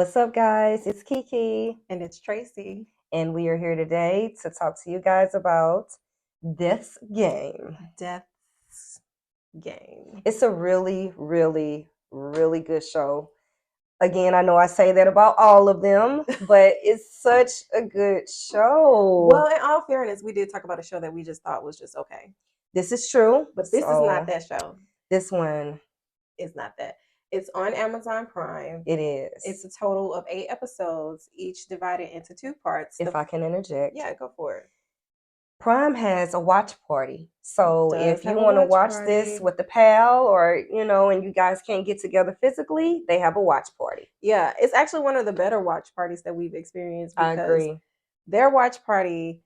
What's up, guys? It's Keke, And it's Tracey. and we are here today to talk to you guys about this game. Death's Game. It's a really, really, really good show. Again, I know I say that about all of them, but it's such a good show. Well, in all fairness, we did talk about a show that we just thought was just okay. This is true. But this is not that show. This one. It's not that. It's on Amazon Prime. It is. It's a total of 8 episodes, each divided into 2 parts. If I can interject. Yeah, go for it. Prime has a watch party. So if you have a want to watch watch this party. with a pal or, and you guys can't get together physically, they have a watch party. Yeah, it's actually one of the better watch parties that we've experienced I because agree. their watch party,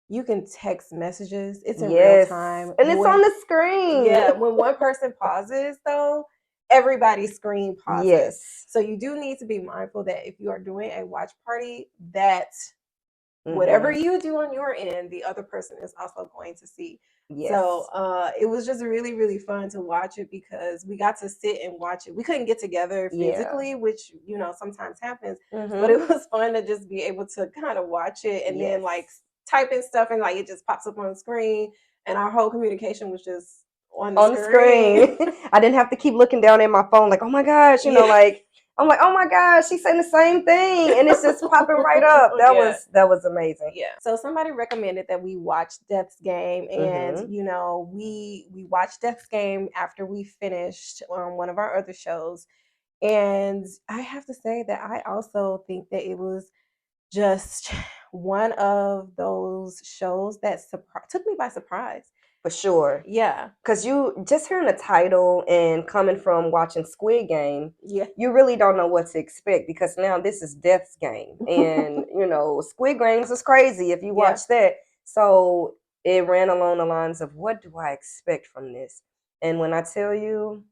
you can text messages. It's in real time. And it's on the screen. Yeah, when one person pauses, though, everybody's screen pauses. Yes. So you do need to be mindful that if you are doing a watch party, that whatever you do on your end, the other person is also going to see. Yes. So it was just really, really fun to watch it because we got to sit and watch it. We couldn't get together physically, which, sometimes happens. But it was fun to just be able to kind of watch it and then like type in stuff and like it just pops up on the screen. And our whole communication was just on the screen. I didn't have to keep looking down at my phone like, oh my gosh, I'm like, oh my gosh, she's saying the same thing, and it's just popping right up. That was amazing. Yeah. So somebody recommended that we watch Death's Game, and we watched Death's Game after we finished one of our other shows, and I have to say that I also think that it was just one of those shows that took me by surprise. For sure. Yeah. Because you just hearing the title and coming from watching Squid Game, yeah, you really don't know what to expect because now this is Death's Game. And, Squid Games is crazy if you watch that. So it ran along the lines of what do I expect from this? And when I tell you,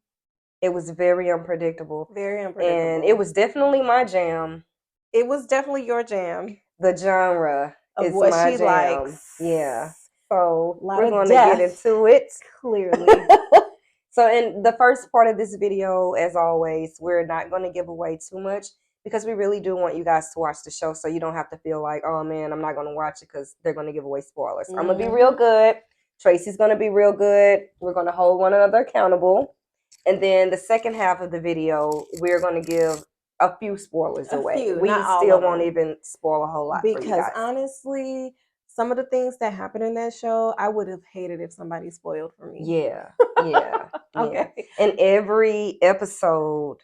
it was very unpredictable. Very unpredictable. And it was definitely my jam. It was definitely your jam. The genre of what my she jam. likes. Yeah. So we're going to get into it. Clearly. So in the first part of this video, as always, we're not going to give away too much because we really do want you guys to watch the show so you don't have to feel like, oh man, I'm not going to watch it because they're going to give away spoilers. I'm going to be real good. Tracey's going to be real good. We're going to hold one another accountable. And then the second half of the video, we're going to give a few spoilers away. We still won't even spoil a whole lot because for you guys. Honestly, some of the things that happen in that show, I would have hated if somebody spoiled for me. Yeah. Okay. And every episode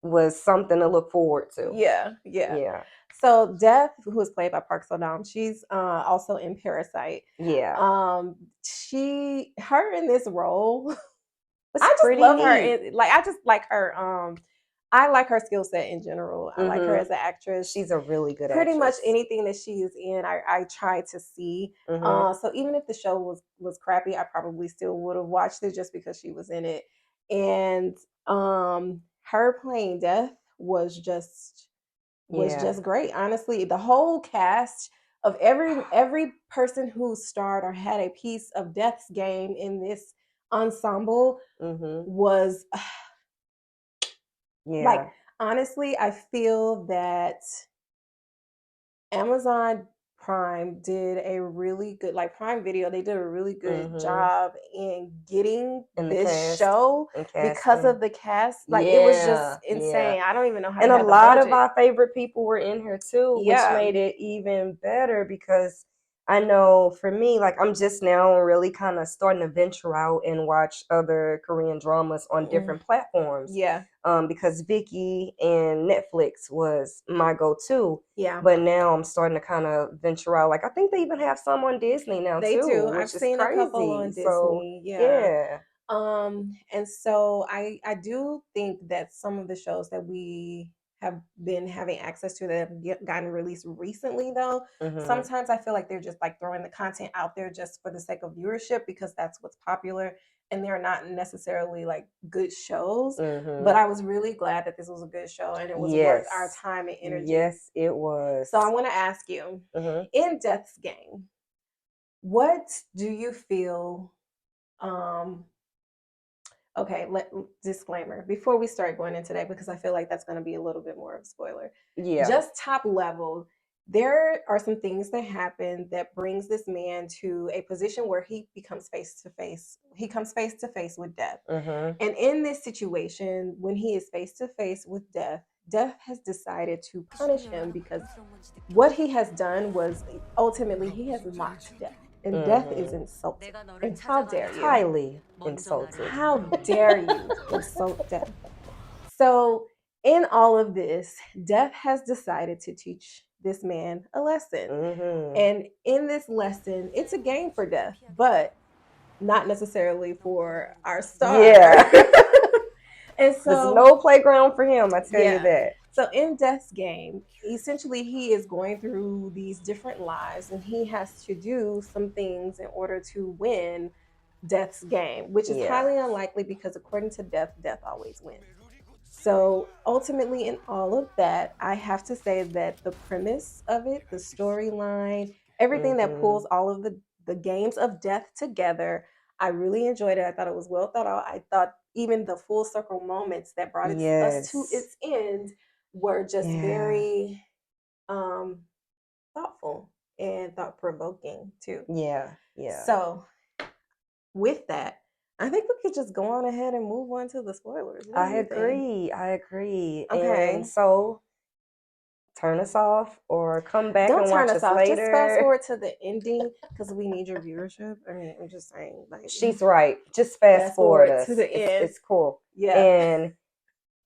was something to look forward to. Yeah. So Death, who is played by Park So-dam, she's also in Parasite. Yeah. Her in this role, I just love her. I just like her. I like her skill set in general. I like her as an actress. She's a really good actress. Pretty much actress. anything that she is in, I try to see. So even if the show was crappy, I probably still would have watched it just because she was in it. And her playing Death was just great. Honestly, the whole cast of every person who starred or had a piece of Death's Game in this ensemble was like, honestly, I feel that Amazon Prime did a really good, Prime Video, they did a really good job in getting this show because of the cast. It was just insane. I don't even know how. And a lot of our favorite people were in here too, which made it even better because I know for me, I'm just now really kind of starting to venture out and watch other Korean dramas on different platforms. Because Viki and Netflix was my go-to. But now I'm starting to kind of venture out. I think they even have some on Disney now too. They do. I've seen a couple on Disney. Yeah. And so I do think that some of the shows that we have been having access to that have gotten released recently, though, sometimes I feel like they're just throwing the content out there just for the sake of viewership because that's what's popular, and they're not necessarily good shows. But I was really glad that this was a good show and it was worth our time and energy. Yes, it was. So I want to ask you, in Death's Game, what do you feel okay, disclaimer before we start going into that, because I feel like that's going to be a little bit more of a spoiler. Yeah. Just top level, there are some things that happen that brings this man to a position where he becomes face to face. He comes face to face with death. Mm-hmm. And in this situation, when he is face to face with death, death has decided to punish him because what he has done was ultimately he has mocked death. And death is insulted. And how dare you? Highly insulted. How dare you insult death? So, in all of this, death has decided to teach this man a lesson. Mm-hmm. And in this lesson, it's a game for death, but not necessarily for our star. Yeah. And so there's no playground for him, I tell you that. So in Death's game, essentially he is going through these different lives and he has to do some things in order to win Death's game, which is highly unlikely because according to Death, Death always wins. So ultimately in all of that, I have to say that the premise of it, the storyline, everything that pulls all of the games of death together, I really enjoyed it. I thought it was well thought out. I thought even the full circle moments that brought us to its end were just very thoughtful and thought provoking too. Yeah. So with that, I think we could just go on ahead and move on to the spoilers. I agree. Okay. And so turn us off or come back and watch us later. Just fast forward to the ending because we need your viewership. I mean, I'm just saying. Like, she's right. Just fast forward us. To the end. It's cool. Yeah. And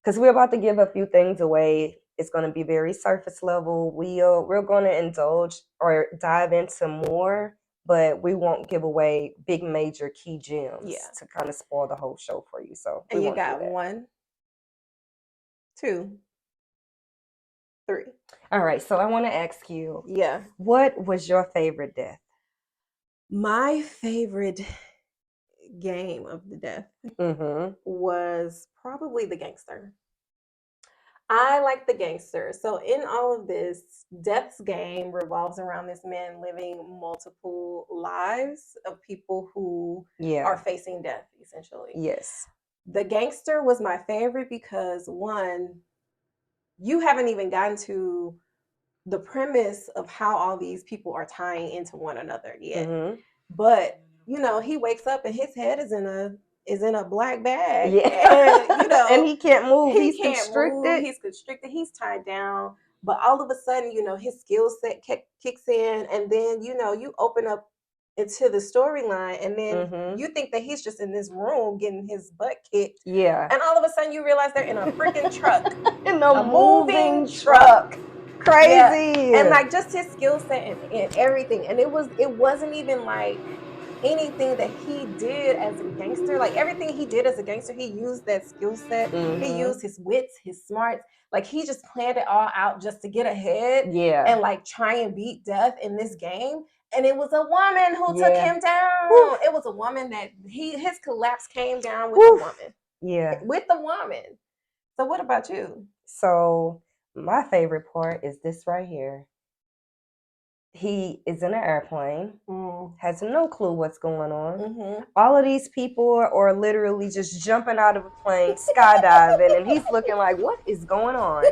because we're about to give a few things away, it's going to be very surface level. We're going to indulge or dive into more, but we won't give away big major key gems to kind of spoil the whole show for you. So and you got 1, 2, 3. All right. So I want to ask you, what was your favorite death? My favorite game of the death was probably the gangster. I like the gangster. So in all of this, Death's game revolves around this man living multiple lives of people who are facing death, essentially. Yes. The gangster was my favorite because one, you haven't even gotten to the premise of how all these people are tying into one another yet. But you know, he wakes up and his head is in a black bag. And, you know, and he can't move. He's constricted. He's constricted. He's tied down. But all of a sudden, you know, his skill set kicks in, and then you know, you open up into the storyline, and then you think that he's just in this room getting his butt kicked. Yeah. And all of a sudden, you realize they're in a freaking truck, in a moving truck. Crazy. Yeah. And like just his skill set and everything, and it wasn't even like anything that he did as a gangster. Like everything he did as a gangster, he used that skill set. He used his wits, his smarts. Like he just planned it all out just to get ahead. Yeah. And like try and beat death in this game. And it was a woman who took him down. Woo. It was a woman that his collapse came down with the woman. Yeah. With the woman. So what about you? So my favorite part is this right here. He is in an airplane, has no clue what's going on. All of these people are literally just jumping out of a plane, skydiving, and he's looking like, what is going on?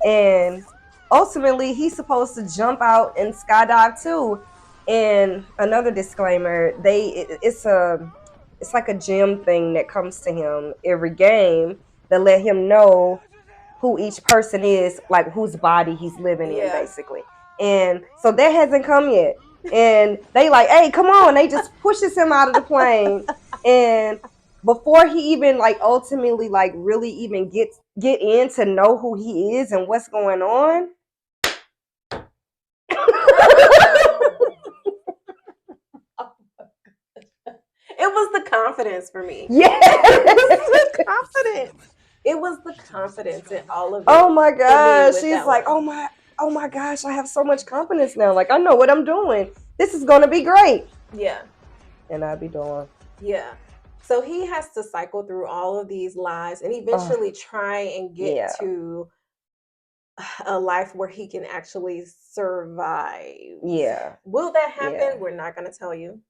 And ultimately, he's supposed to jump out and skydive too. And another disclaimer, it's like a gym thing that comes to him every game that let him know who each person is, like whose body he's living in, basically. And so that hasn't come yet. And they like, hey, come on. They just pushes him out of the plane. And before he even like ultimately like really even get in to know who he is and what's going on. It was the confidence for me. Yeah. It was the confidence. It was the confidence in all of it. Oh my gosh. She's like, oh my gosh, I have so much confidence now. Like, I know what I'm doing. This is going to be great. Yeah. And I'll be doing. Yeah. So he has to cycle through all of these lives and eventually try and get to a life where he can actually survive. Yeah. Will that happen? Yeah. We're not going to tell you.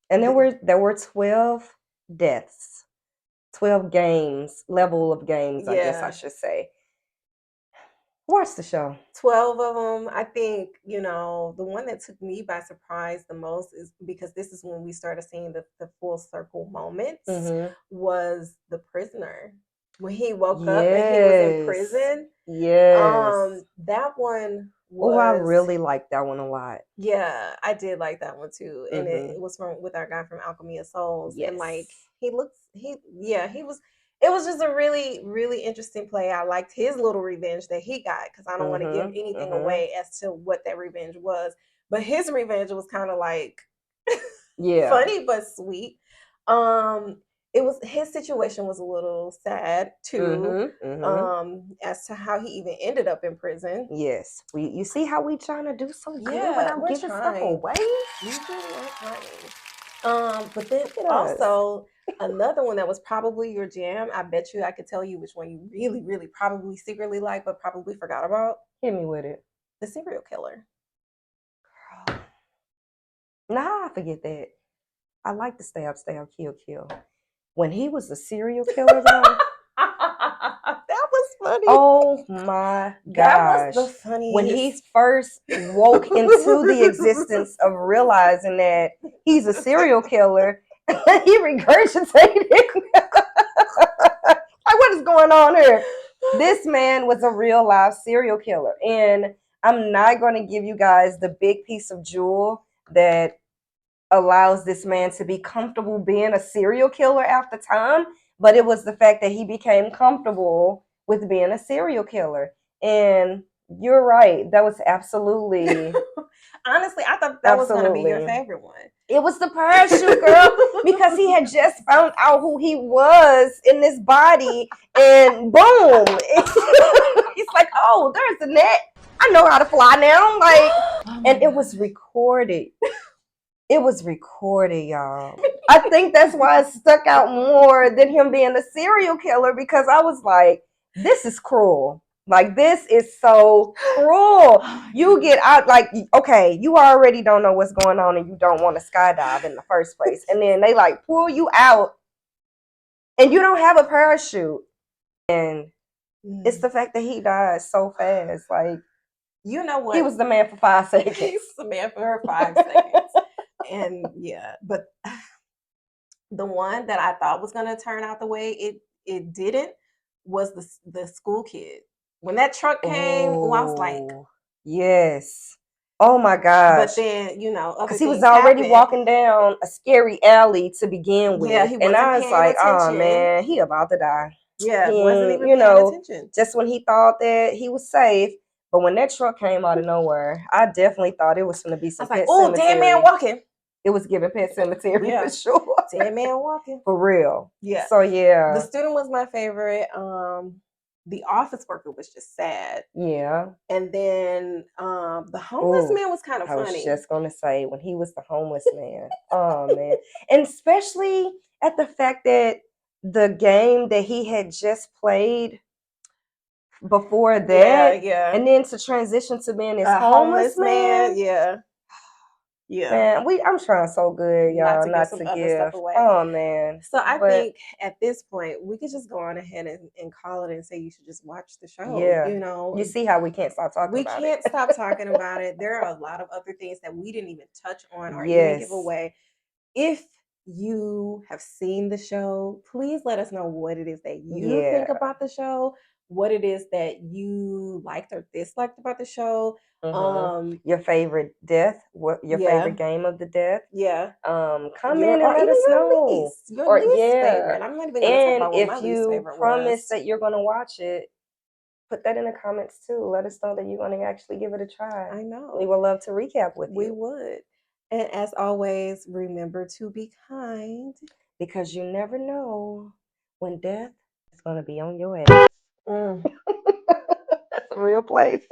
And there were 12 deaths, 12 games, level of games, I guess I should say. Watch the show. 12 of them. I think, the one that took me by surprise the most is because this is when we started seeing the full circle moments, was The Prisoner. When he woke up and he was in prison. Yes. That one was. Oh, I really liked that one a lot. Yeah, I did like that one too. And it was with our guy from Alchemy of Souls. Yes. And like he was it was just a really, really interesting play. I liked his little revenge that he got, because I don't want to give anything away as to what that revenge was. But his revenge was kind of like funny but sweet. It was, his situation was a little sad too, as to how he even ended up in prison. Yes, you see how we trying to do so good without giving stuff away. We really are trying. But then also another one that was probably your jam. I bet you I could tell you which one you really, really probably secretly like, but probably forgot about. Hit me with it. The Serial Killer. Girl. Nah, I forget that. I like the stab, kill. When he was a serial killer, though. That was funny. Oh my gosh. That was the funniest. When he first woke into the existence of realizing that he's a serial killer, he regurgitated. Like, what is going on here? This man was a real live serial killer. And I'm not going to give you guys the big piece of jewel that allows this man to be comfortable being a serial killer after time, but it was the fact that he became comfortable with being a serial killer. And you're right, that was absolutely honestly, I thought that was going to be your favorite one. It was the parachute, girl, because he had just found out who he was in this body, and boom, he's like, oh, there's the net, I know how to fly now, like, and it was recorded. It was recorded, y'all. I think that's why it stuck out more than him being a serial killer, because I was like, this is cruel. Like, this is so cruel. You get out, like, okay, you already don't know what's going on and you don't want to skydive in the first place. And then they, like, pull you out and you don't have a parachute. And it's the fact that he died so fast. Like, you know what? He was the man for 5 seconds. He was the man for 5 seconds. And yeah, but the one that I thought was gonna turn out the way it didn't was the school kid. When that truck came, I was like, yes. Oh my gosh. But then, because he was already walking down a scary alley to begin with. Yeah, he wasn't, and I was like, oh man, he about to die. Yeah, he wasn't even paying attention. Just when he thought that he was safe. But when that truck came out of nowhere, I definitely thought it was going to be some Pet Cemetery. Oh, dead man walking. It was giving Pet Cemetery for sure. Dead man walking. For real. Yeah. So yeah. The student was my favorite. The office worker was just sad. Yeah. And then the homeless man was kind of funny. I was just going to say, when he was the homeless man. Oh man. And especially at the fact that the game that he had just played before that, and then to transition to being this homeless man, man, I'm trying so good, y'all, not to give stuff away. Oh man. So I think at this point we could just go on ahead and call it and say you should just watch the show. Yeah, you see how we can't stop talking about it. We can't stop talking about it. There are a lot of other things that we didn't even touch on or even give away. If you have seen the show, please let us know what it is that you think about the show, what it is that you liked or disliked about the show. Your favorite death, what your favorite game of the death. Yeah. Come in and let us know. Your least favorite. I'm not even gonna talk about what my least favorite was. And if you promise that you're gonna watch it, put that in the comments too. Let us know that you're gonna actually give it a try. I know. We would love to recap with you. We would. And as always, remember to be kind. Because you never know when death is going to be on your ass. That's a real place.